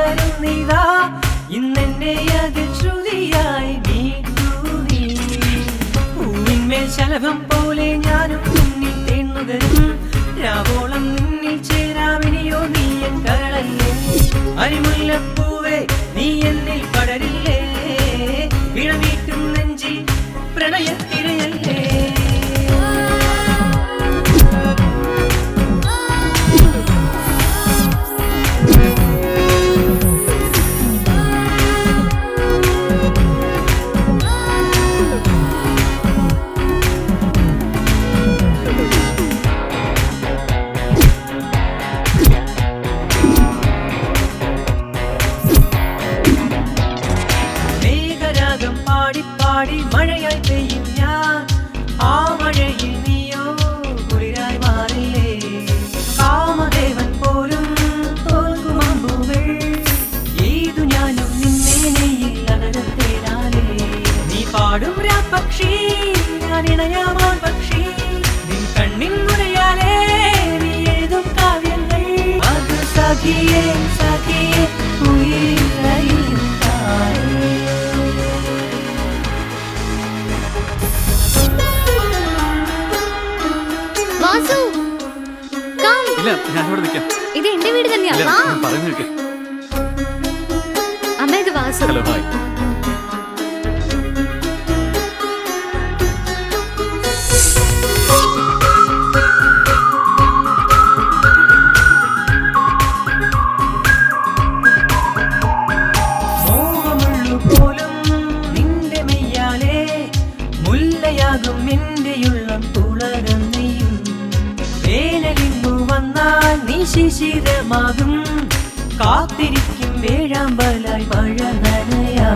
പകരുന്നിതാ ഇന്നെന്നെ അതിൽ ശ്രുതിയായി നീട്ടു നീ. പൂവിന്മേൽ ശലഭം പോലെ ഞാനും നിന്നിൽ തേന്നുകരും രാവോളം നിന്നിൽ ചേരാവിനിയോ നീ എൻ കരളല്ലേ. അരിമുല്ലപ്പൂവേ നീ എന്നിൽ പടരില്ലേ, വിളവീട്ടും നെഞ്ചിൽ പ്രണയത്തിരയല്ലേ. പാടി മഴയായി പെയ്യും ഞാൻ, ആ മഴയിൽ നീയോ കുളിരായി മാറില്ലേ. കാമദേവൻ പോലും തോൽക്കുമാമ്പൂകൾ ഏതു ഞാനും നിന്നെ നെയ്യിൽ അകലത്തേനാലേ. നീ പാടും രാപ്പക്ഷി ഞാൻ ഇണയാവാൻ പക്ഷി, നിൻ കണ്ണിൻ മുനയാലേ നീ എഴുതും കാവ്യങ്ങൾ. അത് സഖിയേ സഖിയേ ഉയിരയിൽ ഇത് എന്റെ വീട് തന്നെയാ. അമ്മ ഇത് വാസു. പോലും നിന്റെ മെയ്യാലേ മുല്ലയാകും എന്റെയുള്ളം തുളരം നെയ്യും. വേനലിന്നു വന്നാൽ നീ ശിശിരമാകും, കാത്തിരിക്കും വേഴാമ്പലായി മഴ നനയാ.